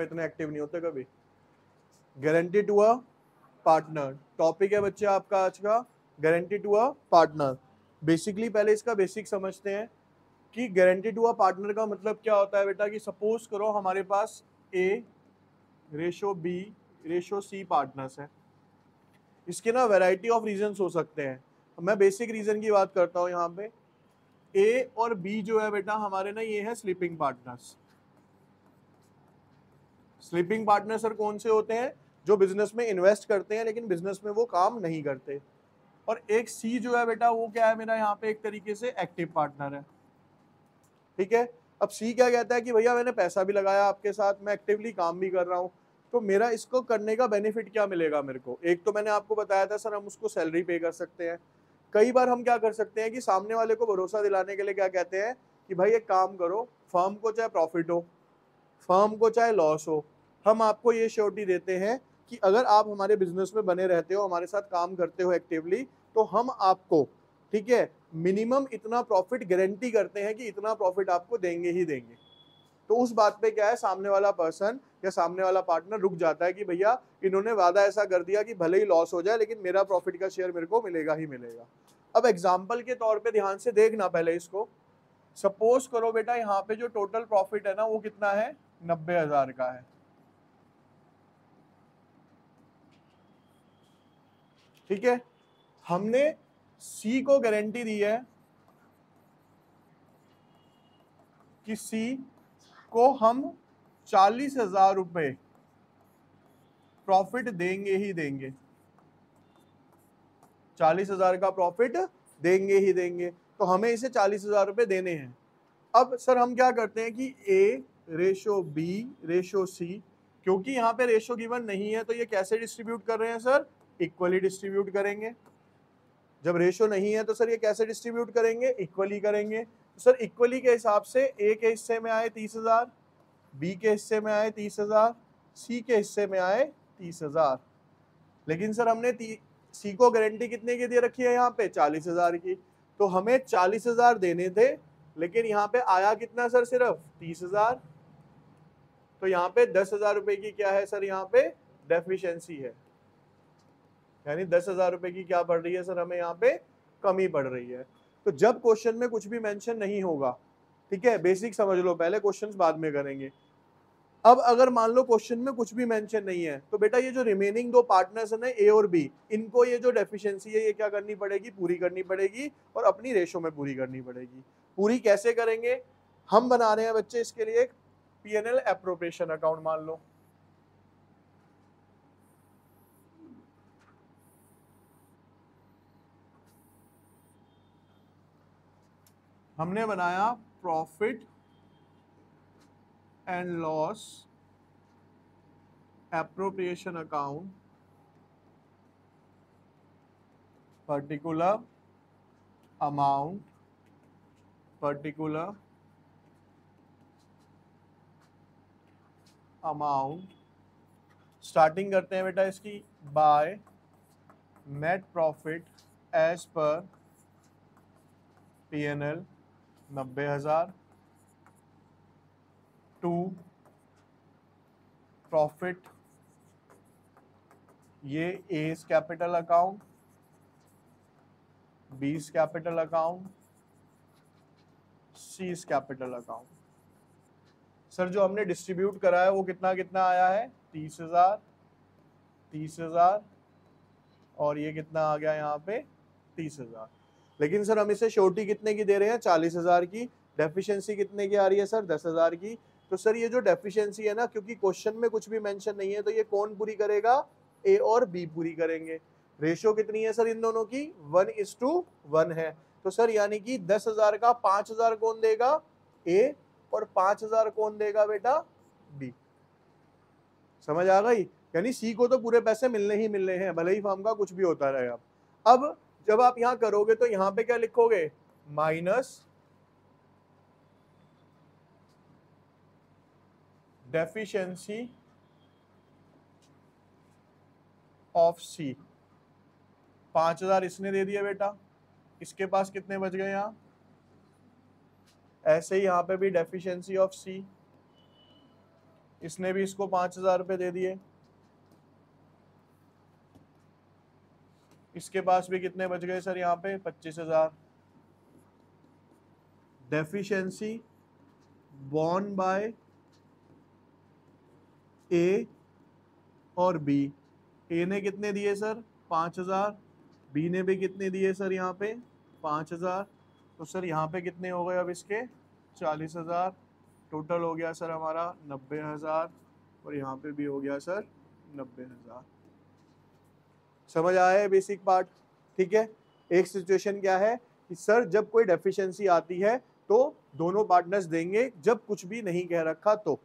इतने एक्टिव नहीं होते कभी। Guarantee to a partner topic है बच्चे आपका आज का, guarantee to a partner. Basically पहले इसका बेसिक समझते हैं कि गारंटी टू अ पार्टनर का मतलब क्या होता है बेटा, कि सपोज करो हमारे पास A ratio B ratio C partners है। इसके ना वैरायटी ऑफ रीजंस हो सकते हैं, मैं बेसिक रीजन की बात करता हूँ यहाँ पे। A और B जो है बेटा हमारे ना ये है sleeping partners. Sleeping partner sir कौन से होते हैं, जो बिजनेस में इन्वेस्ट करते हैं लेकिन बिजनेस में वो काम नहीं करते। और एक C जो है बेटा वो क्या है मेरा यहाँ पे एक तरीके से एक्टिव पार्टनर है। ठीक है, अब C क्या कहता है कि भैया मैंने पैसा भी लगाया आपके साथ, मैं एक्टिवली काम भी कर रहा हूँ, तो मेरा इसको करने का बेनिफिट क्या मिलेगा मेरे को। एक तो मैंने आपको बताया था सर हम उसको सैलरी पे कर सकते हैं। कई बार हम क्या कर सकते हैं कि सामने वाले को भरोसा दिलाने के लिए क्या कहते हैं कि भाई एक काम करो, फर्म को चाहे प्रॉफिट हो, फर्म को चाहे लॉस हो, हम आपको ये श्योरिटी देते हैं कि अगर आप हमारे बिजनेस में बने रहते हो, हमारे साथ काम करते हो एक्टिवली, तो हम आपको, ठीक है, मिनिमम इतना प्रॉफिट गारंटी करते हैं कि इतना प्रॉफिट आपको देंगे ही देंगे। तो उस बात पे क्या है, सामने वाला पर्सन या सामने वाला पार्टनर रुक जाता है कि भैया इन्होंने वादा ऐसा कर दिया कि भले ही लॉस हो जाए लेकिन मेरा प्रॉफिट का शेयर मेरे को मिलेगा ही मिलेगा। अब एग्जाम्पल के तौर पे ध्यान से देखना पहले इसको। सपोज करो बेटा यहाँ पे जो टोटल प्रॉफिट है ना वो कितना है, 90,000 का है। ठीक है, हमने सी को गारंटी दी है कि सी को हम 40,000 रुपए प्रॉफिट देंगे ही देंगे, 40,000 का प्रॉफिट देंगे ही देंगे, तो हमें इसे 40,000 रुपए देने हैं। अब सर हम क्या करते हैं कि A ratio B ratio C, क्योंकि यहाँ पे रेशो गिवन नहीं है तो ये कैसे डिस्ट्रीब्यूट कर रहे हैं सर, इक्वली डिस्ट्रीब्यूट करेंगे। जब रेशो नहीं है तो सर ये कैसे डिस्ट्रीब्यूट करेंगे, इक्वली करेंगे। तो सर इक्वली के हिसाब से A के हिस्से में आए 30,000, B के हिस्से में आए 30,000, C के हिस्से में आए 30,000। लेकिन सर हमने C को गारंटी कितने की दे रखी है यहाँ पे, 40,000 की, तो हमें 40,000 देने थे लेकिन यहाँ पे आया कितना सर, सिर्फ 30,000। तो यहाँ पे 10,000 रुपए की क्या है सर, यहाँ पे डेफिशिएंसी है, यानी 10,000 रुपए की क्या पड़ रही है सर, हमें यहाँ पे कमी पड़ रही है। तो जब क्वेश्चन में कुछ भी मेंशन नहीं होगा, ठीक है, बेसिक समझ लो पहले, क्वेश्चंस बाद में करेंगे। अब अगर मान लो क्वेश्चन में कुछ भी मेंशन नहीं है तो बेटा ये जो रिमेनिंग दो पार्टनर्स हैं ए और बी, इनको ये जो डेफिशिएंसी है ये क्या करनी पड़ेगी, पूरी करनी पड़ेगी और अपनी रेशो में पूरी करनी पड़ेगी। पूरी कैसे करेंगे, हम बना रहे हैं बच्चे इसके लिए एक P&L एप्रोप्रिएशन अकाउंट। मान लो हमने बनाया profit and loss appropriation account, particular amount, particular amount. Starting करते हैं बेटा इसकी बाय नेट प्रॉफिट एज पर P&L 90,000 टू प्रॉफिट, ये A's capital account, B's capital account, C's capital account. Sir जो हमने डिस्ट्रीब्यूट करा है वो कितना कितना आया है, 30,000, 30,000 और ये कितना आ गया यहाँ पे 30,000। लेकिन सर हम इसे श्योरिटी कितने की दे रहे हैं, 40,000 की। डेफिशिएंसी कितने की आ रही है सर, 10,000 की। तो सर ये जो डेफिशिएंसी है ना, क्योंकि क्वेश्चन में कुछ भी मेंशन नहीं है तो ये कौन पूरी करेगा, A और B पूरी करेंगे। रेशियो कितनी है सर इन दोनों की, 1:1 है। तो सर यानी कि 10,000 का 5,000 कौन देगा, A, और 5,000 कौन देगा बेटा, B। समझ आ गई, यानी सी को तो पूरे पैसे मिलने ही मिलने हैं, भले ही फर्म का कुछ भी होता रहे। अब जब आप यहां करोगे तो यहां पे क्या लिखोगे, माइनस डेफिशिएंसी ऑफ सी। 5,000 इसने दे दिया बेटा, इसके पास कितने बच गए यहां, ऐसे ही यहां पे भी डेफिशिएंसी ऑफ सी, इसने भी इसको 5,000 रुपये दे दिए। इसके पास भी कितने बच गए सर यहाँ पे 25,000। डेफिशिएंसी बॉर्न बाय ए और बी। ए ने कितने दिए सर 5,000, बी ने भी कितने दिए सर यहाँ पे 5,000। तो सर यहाँ पे कितने हो गए अब इसके 40,000। टोटल हो गया सर हमारा 90,000 और यहाँ पे भी हो गया सर 90,000। समझ आया है बेसिक पार्ट? ठीक है। एक सिचुएशन क्या है कि सर जब कोई डेफिशिएंसी आती है तो दोनों पार्टनर्स देंगे, जब कुछ भी नहीं कह रखा तो।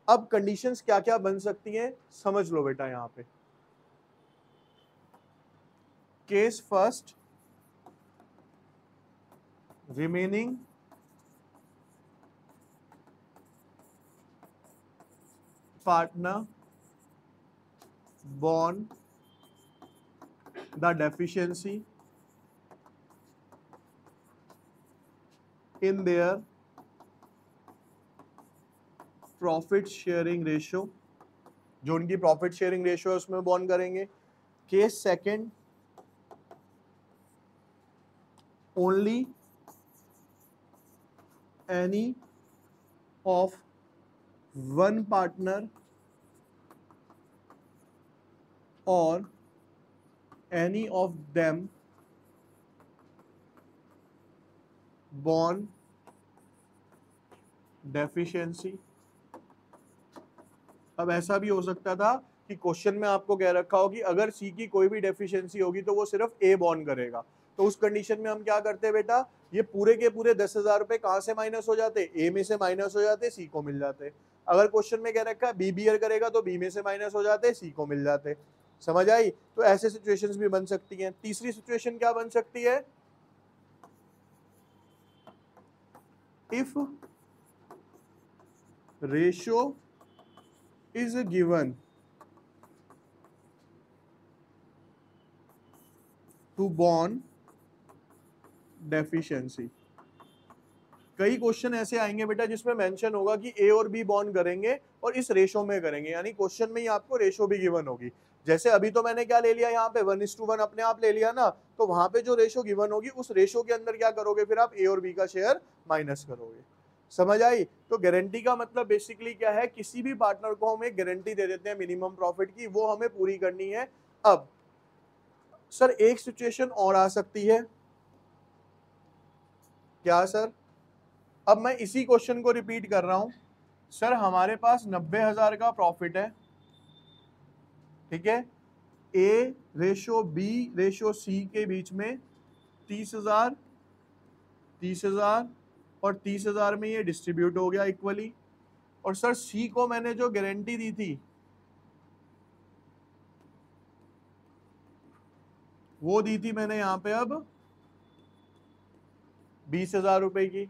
अब कंडीशंस क्या क्या बन सकती हैं समझ लो बेटा यहां पे। Case first, remaining partner borne the deficiency in their profit sharing ratio. जो उनकी प्रॉफिट शेयरिंग रेशियो है उसमें बॉन्ड करेंगे। Case second, only any of one partner और any of them borne deficiency. अब ऐसा भी हो सकता था कि क्वेश्चन में आपको कह रखा हो कि अगर सी की कोई भी डेफिशिएंसी होगी तो वो सिर्फ ए बॉर्न करेगा। तो उस कंडीशन में हम क्या करते हैं बेटा, ये पूरे के पूरे 10,000 रुपए कहां से माइनस हो जाते, ए में से माइनस हो जाते, सी को मिल जाते। अगर क्वेश्चन में कह रखा है बी बियर करेगा तो बी में से माइनस हो जाते, सी को मिल जाते। समझ आई? तो ऐसे सिचुएशंस भी बन सकती हैं। तीसरी सिचुएशन क्या बन सकती है, if ratio is given to bond deficiency। कई क्वेश्चन ऐसे आएंगे बेटा जिसमें मेंशन होगा कि ए और बी बॉन्ड करेंगे और इस रेशो में करेंगे, यानी क्वेश्चन में ही आपको रेशो भी गिवन होगी। जैसे अभी तो मैंने क्या ले लिया यहाँ पे 1:1 अपने आप ले लिया ना, तो वहां पे जो रेशो गिवन होगी उस रेशो के अंदर क्या करोगे, फिर आप ए और बी का शेयर माइनस करोगे। समझ आई? तो गारंटी का मतलब बेसिकली क्या है, किसी भी पार्टनर को हम एक गारंटी दे देते हैं मिनिमम प्रॉफिट की, वो हमें पूरी करनी है। अब सर एक सिचुएशन और आ सकती है, क्या सर? अब मैं इसी क्वेश्चन को रिपीट कर रहा हूं। सर हमारे पास 90,000 का प्रॉफिट है, ठीक है, ए रेशो बी रेशो सी के बीच में 30,000 30,000 और 30,000 में ये डिस्ट्रीब्यूट हो गया इक्वली। और सर सी को मैंने जो गारंटी दी थी वो दी थी मैंने यहाँ पे अब 20,000 रुपए की,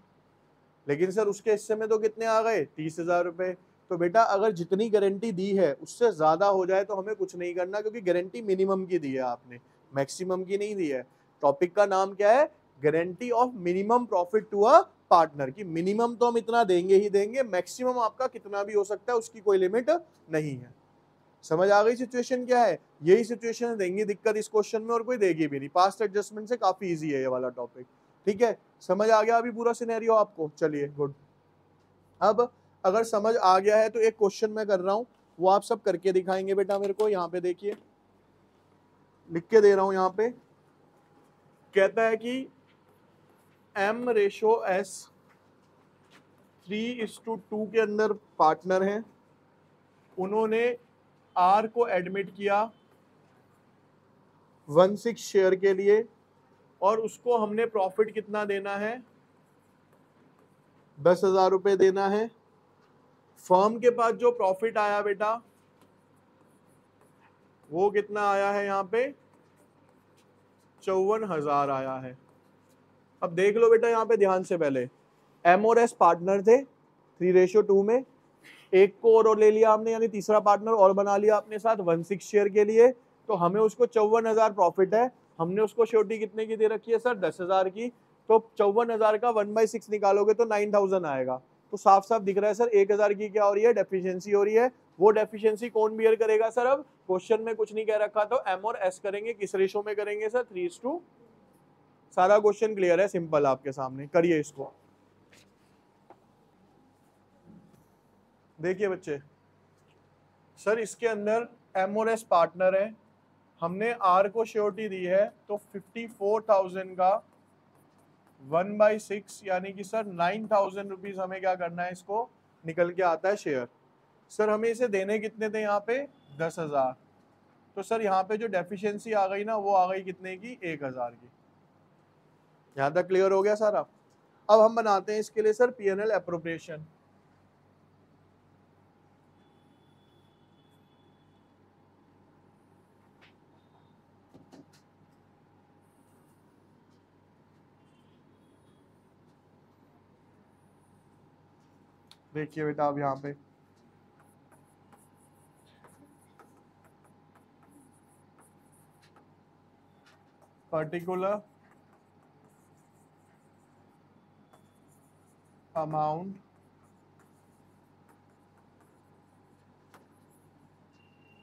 लेकिन सर उसके हिस्से में तो कितने आ गए 30,000 रुपए। तो बेटा अगर जितनी गारंटी दी है उससे ज्यादा हो जाए तो हमें कुछ नहीं करना, क्योंकि गारंटी मिनिमम की दी है आपने, मैक्सिमम की नहीं दी है। टॉपिक का नाम क्या है, guarantee of minimum profit to a partner. की मिनिमम तो हम इतना देंगे ही देंगे, मैक्सिमम आपका कितना भी हो सकता है, उसकी कोई लिमिट नहीं है। समझ आ गई सिचुएशन क्या है? यही सिचुएशन देंगी दिक्कत इस क्वेश्चन में और कोई देगी भी नहीं। पास्ट एडजस्टमेंट से काफी इजी है ये वाला टॉपिक। ठीक है, समझ आ गया अभी पूरा सिनेरियो आपको? चलिए गुड। अब अगर समझ आ गया है तो एक क्वेश्चन मैं कर रहा हूं, वो आप सब करके दिखाएंगे बेटा मेरे को। यहाँ पे देखिए लिख के दे रहा हूं, यहाँ पे कहता है कि M रेशो S 3:2 के अंदर पार्टनर हैं, उन्होंने R को एडमिट किया 1/6 शेयर के लिए और उसको हमने प्रॉफिट कितना देना है, 10,000 रुपए देना है। फर्म के पास जो प्रॉफिट आया बेटा वो कितना आया है, यहाँ पे 54,000 आया है। अब देख लो बेटा यहाँ पे ध्यान से, पहले M और S पार्टनर थे 3:2 में, एक को और ले लिया हमने, यानी तीसरा पार्टनर और बना लिया अपने साथ 1/6 शेयर के लिए। तो हमें उसको 54,000 प्रॉफिट है, हमने उसको श्योरिटी कितने की दे रखी है सर 10,000 की। तो 54,000 का 1/6 निकालोगे तो 9,000 आएगा। तो साफ साफ दिख रहा है सर 1000 की क्या हो रही है, डेफिशिएंसी हो रही है। वो डेफिशिएंसी कौन बियर करेगा सर? अब क्वेश्चन में कुछ नहीं कह रखा, तो एम और एस करेंगे, किस रेशो में करेंगे सर? 3:2। सारा क्वेश्चन क्लियर है, सिंपल आपके सामने, करिए इसको। देखिए बच्चे, सर इसके अंदर एम और एस पार्टनर है, हमने आर को श्योरिटी दी है, तो 54,000 का 1/6 यानी कि सर 9,000 रुपीज हमें क्या करना है, इसको निकल के आता है शेयर। सर हमें इसे देने कितने थे यहाँ पे? 10,000। तो सर यहाँ पे जो डेफिशिएंसी आ गई ना, वो आ गई कितने की? 1,000 की। यहाँ तक क्लियर हो गया सारा? अब हम बनाते हैं इसके लिए सर P&L एप्रोप्रिएशन। देखिए बेटा, अब यहाँ पे पर्टिकुलर अमाउंट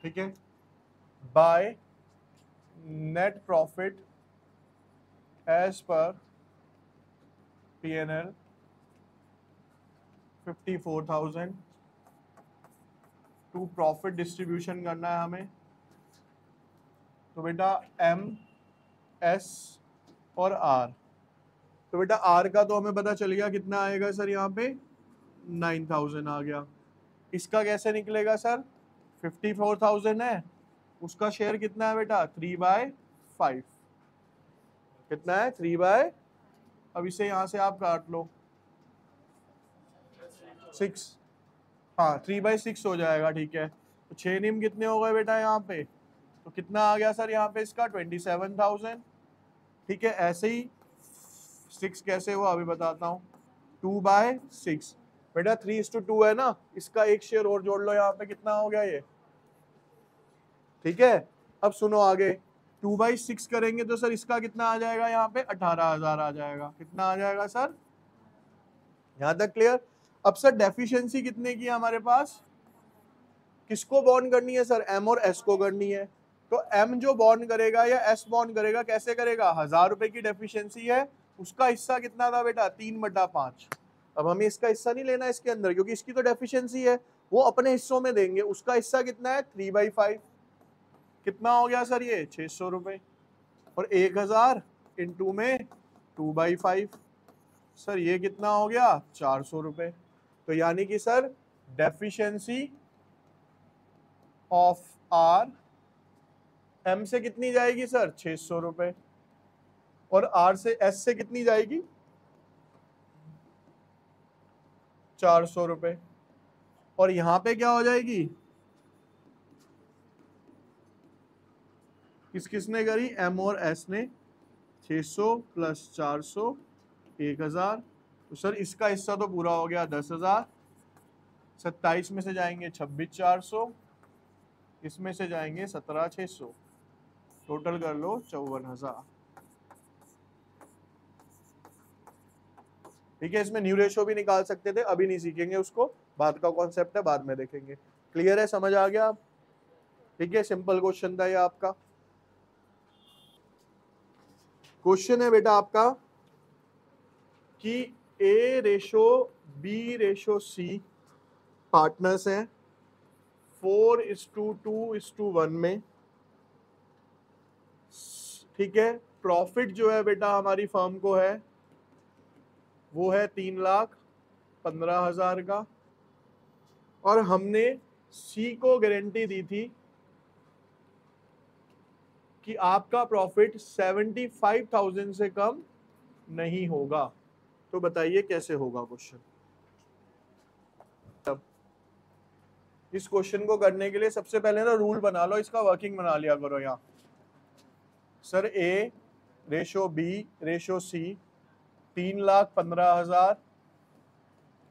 ठीक है बाय नेट प्रॉफिट एज पर P&L 54,000 टू प्रॉफिट डिस्ट्रीब्यूशन करना है हमें। तो बेटा M, S और R। तो बेटा R का तो हमें पता चल गया कितना आएगा सर, यहाँ पे 9,000 आ गया। इसका कैसे निकलेगा सर? 54,000 है, उसका शेयर कितना है बेटा? 3/5। कितना है? 3/। अब इसे यहाँ से आप काट लो, 6। हाँ 3/6 हो जाएगा, ठीक है। तो 6 निम कितने हो गए बेटा यहाँ पे? तो कितना आ गया सर यहाँ पे इसका? 27,000। ठीक है, ऐसे ही 6 कैसे हुआ अभी बताता हूँ। 2/6 बेटा 3:2 है ना, इसका एक शेयर और जोड़ लो यहाँ पे, कितना हो गया ये? ठीक है, अब सुनो आगे, 2/6 करेंगे तो सर इसका कितना आ जाएगा यहाँ पे? 18,000 आ जाएगा। कितना आ जाएगा सर? यहाँ तक क्लियर? अब सर डेफिशिएंसी कितने की है हमारे पास? किसको बॉन्ड करनी है सर? एम और एस को करनी है। तो एम जो बॉन्ड करेगा या एस बॉन्ड करेगा, कैसे करेगा? 1,000 रुपए की डेफिशिएंसी है, उसका हिस्सा कितना था बेटा? 3/5। अब हमें इसका हिस्सा नहीं लेना इसके अंदर, क्योंकि इसकी तो डेफिशिएंसी है, वो अपने हिस्सों में देंगे। उसका हिस्सा कितना है? 3/5। कितना हो गया सर ये? 600 रुपए। और 1,000 इंटू में 2/5, सर ये कितना हो गया? 400 रुपए। तो यानी कि sir deficiency of R M से कितनी जाएगी सर? 600 रुपए। और आर से एस से कितनी जाएगी? 400 रुपए। और यहां पे क्या हो जाएगी? किसने करी? एम और एस ने। 600 प्लस 400 1,000। तो सर इसका हिस्सा तो पूरा हो गया 10,000। 27 में से जाएंगे 26,400, इसमें से जाएंगे 17,600, टोटल कर लो 54,000। ठीक है, इसमें न्यू रेशो भी निकाल सकते थे, अभी नहीं सीखेंगे उसको, बाद का कॉन्सेप्ट है, बाद में देखेंगे। क्लियर है? समझ आ गया? ठीक है, सिंपल क्वेश्चन था ये आपका। क्वेश्चन है बेटा आपका कि A ratio B ratio C partners हैं 4:2:1 में। ठीक है, प्रॉफिट जो है बेटा हमारी फर्म को है वो है 3,15,000 का, और हमने C को गारंटी दी थी कि आपका प्रॉफिट 75,000 से कम नहीं होगा। तो बताइए कैसे होगा क्वेश्चन। इस क्वेश्चन को करने के लिए सबसे पहले ना रूल बना लो, इसका वर्किंग बना लिया करो। यहाँ sir A ratio B ratio C 3,15,000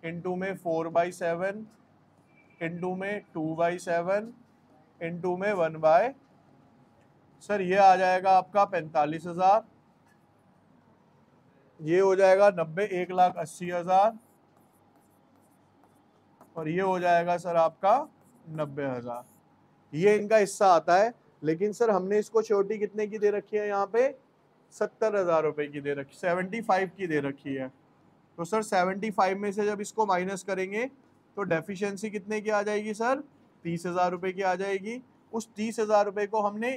into में 4/7 इंटू में 2/7 इंटू में 1/, सर ये आ जाएगा आपका 45,000। ये हो जाएगा 90, 1,80,000 और ये हो जाएगा सर आपका 90,000। ये इनका हिस्सा आता है, लेकिन सर हमने इसको श्योरिटी कितने की दे रखी है, यहाँ पे 70,000 रुपए की दे रखी, 75 की दे रखी है। तो सर 75 में से जब इसको माइनस करेंगे तो डेफिशिएंसी कितने की आ जाएगी सर, 30,000 रुपए की आ जाएगी। उस 30,000 रुपए को हमने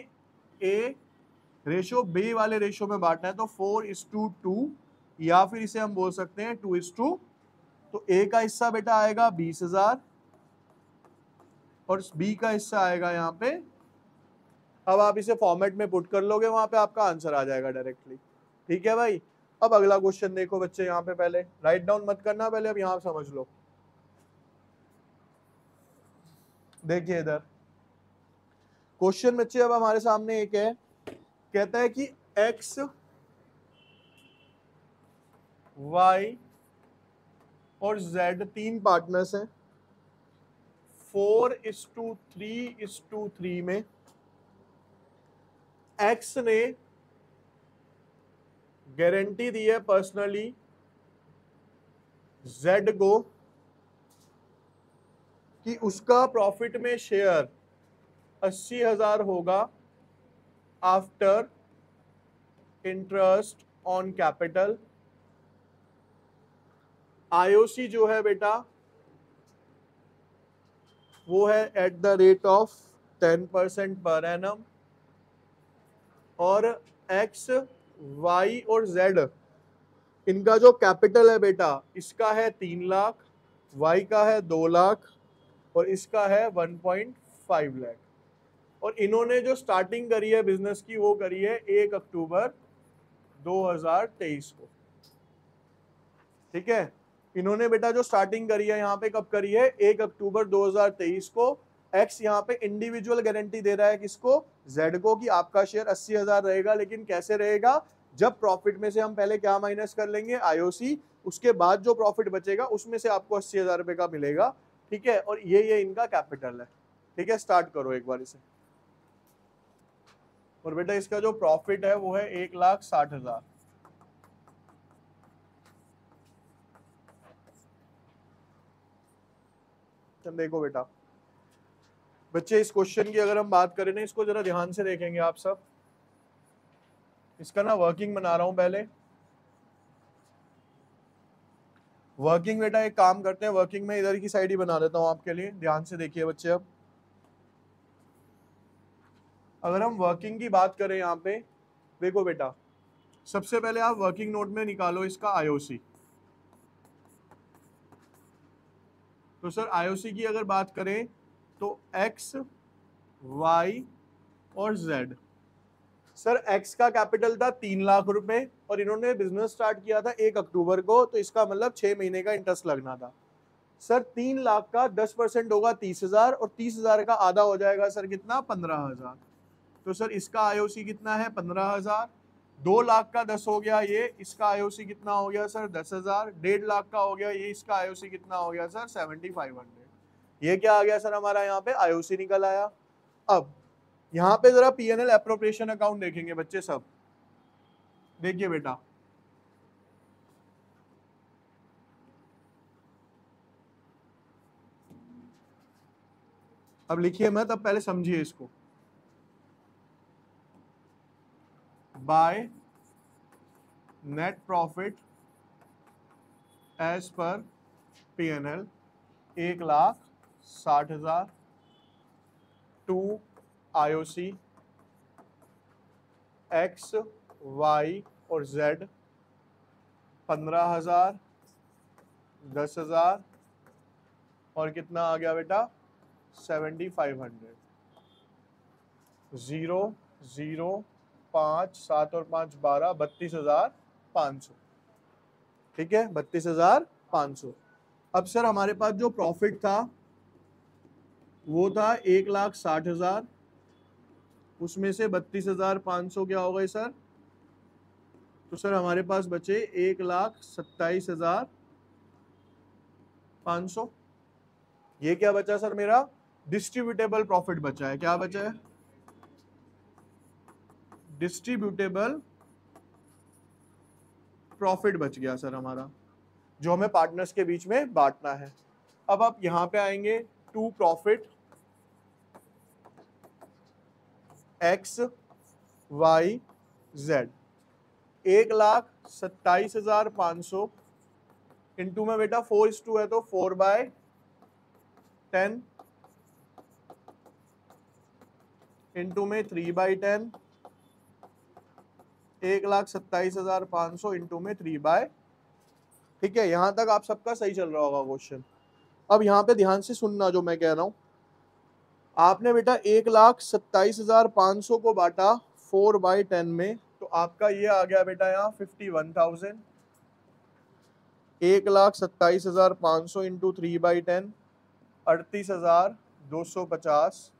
ए रेशो बी वाले रेशो में बांटना है, तो 4:2, या फिर इसे हम बोल सकते हैं 2:2। तो ए का हिस्सा बेटा आएगा 20,000 और बी का हिस्सा आएगा यहाँ पे। अब आप इसे फॉर्मेट में पुट कर लोगे, वहां पे आपका आंसर आ जाएगा डायरेक्टली। ठीक है भाई। अब अगला क्वेश्चन देखो बच्चे, यहाँ पे पहले राइट डाउन मत करना, पहले अब यहाँ समझ लो। देखिए इधर क्वेश्चन बच्चे अब हमारे सामने एक है, कहता है कि x y और z तीन पार्टनर्स हैं। 4:3:3 में x ने गारंटी दी है पर्सनली z को कि उसका प्रॉफिट में शेयर 80,000 होगा after interest on capital. IOC जो है बेटा वो है at the rate of 10% per annum, और एक्स वाई और जेड इनका जो कैपिटल है बेटा, इसका है 3 लाख, वाई का है 2 लाख और इसका है 1.5 लाख। और इन्होंने जो स्टार्टिंग करी है बिजनेस की वो करी है 1 अक्टूबर 2023 को। ठीक है, इन्होंने बेटा जो स्टार्टिंग करी है यहाँ पे कब करी है, 1 अक्टूबर 2023 को। एक्स यहाँ पे इंडिविजुअल गारंटी दे रहा है किसको, जेड को, कि आपका शेयर 80,000 रहेगा। लेकिन कैसे रहेगा, जब प्रॉफिट में से हम पहले क्या माइनस कर लेंगे, आईओसी, उसके बाद जो प्रॉफिट बचेगा उसमें से आपको 80,000 रुपए का मिलेगा। ठीक है, और ये इनका कैपिटल है। ठीक है, स्टार्ट करो एक बार इसे। और बेटा इसका जो प्रॉफिट है वो है 1,60,000। देखो बेटा बच्चे, इस क्वेश्चन की अगर हम बात करें ना, इसको जरा ध्यान से देखेंगे आप सब। इसका ना वर्किंग बना रहा हूं पहले। वर्किंग बेटा एक काम करते हैं, वर्किंग में इधर की साइड ही बना देता हूं आपके लिए, ध्यान से देखिए बच्चे। अब अगर हम वर्किंग की बात करें यहाँ पे, देखो बेटा सबसे पहले आप वर्किंग नोट में निकालो इसका आईओसी। तो सर आईओसी की अगर बात करें तो एक्स वाई और जेड। सर एक्स का कैपिटल था 3 लाख रुपए और इन्होंने बिजनेस स्टार्ट किया था 1 अक्टूबर को, तो इसका मतलब 6 महीने का इंटरेस्ट लगना था। सर 3 लाख का 10% होगा 30,000 और 30,000 का आधा हो जाएगा सर कितना, 15,000। तो सर इसका आईओसी कितना है, 15,000। 2 लाख का 10 हो गया ये, इसका आईओसी कितना हो गया सर, 10,000। 1.5 लाख का हो गया ये, इसका आईओसी कितना हो गया सर, 7,500। ये क्या आ गया सर हमारा, यहाँ पे आईओसी निकल आया। अब यहाँ पे जरा पीएनएल एप्रोप्रिएशन अकाउंट देखेंगे बच्चे सब। देखिए बेटा अब लिखिए मत, अब पहले समझिए इसको। By net profit as per PNL 1,60,000 to IOC X Y और जेड 15,000, 10,000 और कितना आ गया बेटा 7,500। 0 0 5 7 और 5 12, 32,500। ठीक है, 32,500। अब सर हमारे पास जो प्रॉफिट था वो था 1,60,000, उसमें से 32,500 क्या हो गए सर, तो सर हमारे पास बचे 1,27,500। ये क्या बचा सर मेरा, डिस्ट्रीब्यूटेबल प्रॉफिट बचा है। क्या बचा है, डिस्ट्रीब्यूटेबल प्रॉफिट बच गया सर हमारा, जो हमें पार्टनर्स के बीच में बांटना है। अब आप यहां पे आएंगे to profit X Y Z, 1,27,500 into में बेटा 4:2 है तो 4/10 इंटू में 3/10, 1,27,500 इंटू में 3/, ठीक है। यहां तक आप सबका सही चल रहा होगा क्वेश्चन। अब यहाँ पे ध्यान से सुनना जो मैं कह रहा हूं, आपने बेटा 1,27,500 को बांटा 4/10 में, तो आपका ये आ गया बेटा यहाँ 51,000। 1,27,500 इंटू 3/10 38,250,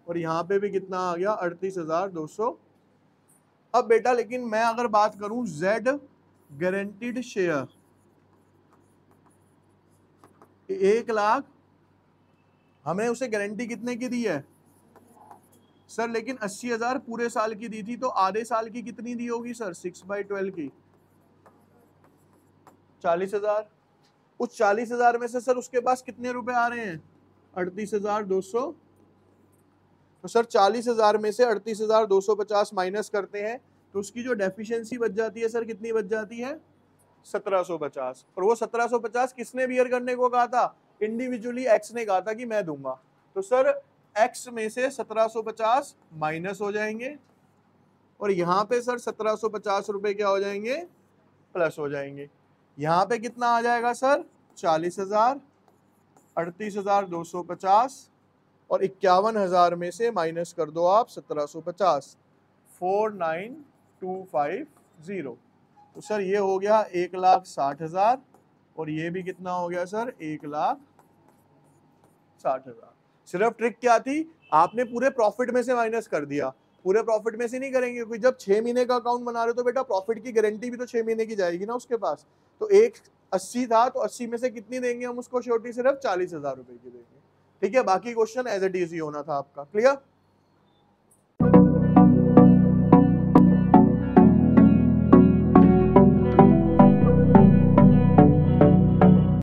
और यहाँ पे भी कितना आ गया 38,200। अब बेटा लेकिन मैं अगर बात करूं Z गारंटीड शेयर 1,00,000, हमें उसे गारंटी कितने की दी है सर? लेकिन 80,000 पूरे साल की दी थी, तो आधे साल की कितनी दी होगी सर? 6/12 की 40,000। उस 40,000 में से सर उसके पास कितने रुपए आ रहे हैं? 38,200। तो सर 40,000 में से 38,250 माइनस करते हैं तो उसकी जो डेफिशिएंसी बच जाती है सर, कितनी बच जाती है? 1750। और वो 1750 किसने बियर करने को कहा था? इंडिविजुअली एक्स ने कहा था कि मैं दूंगा। तो सर एक्स में से 1750 माइनस हो जाएंगे, और यहाँ पे सर 1750 रुपए क्या हो जाएंगे? प्लस हो जाएंगे। यहाँ पे कितना आ जाएगा सर? 40,000, 38,250 और 51,000 में से माइनस कर दो आप 1750, 49,250। तो सर ये हो गया 1,60,000, और ये भी कितना हो गया सर? 1,60,000। सिर्फ ट्रिक क्या थी? आपने पूरे प्रॉफिट में से माइनस कर दिया। पूरे प्रॉफिट में से नहीं करेंगे, क्योंकि जब 6 महीने का अकाउंट बना रहे हो तो बेटा प्रॉफिट की गारंटी भी तो 6 महीने की जाएगी ना उसके पास। तो 1,80 था, तो 80 में से कितनी देंगे हम उसको? श्योरिटी सिर्फ 40,000 रुपए की देंगे। ठीक है, बाकी क्वेश्चन एज इट इज ही होना था आपका। क्लियर?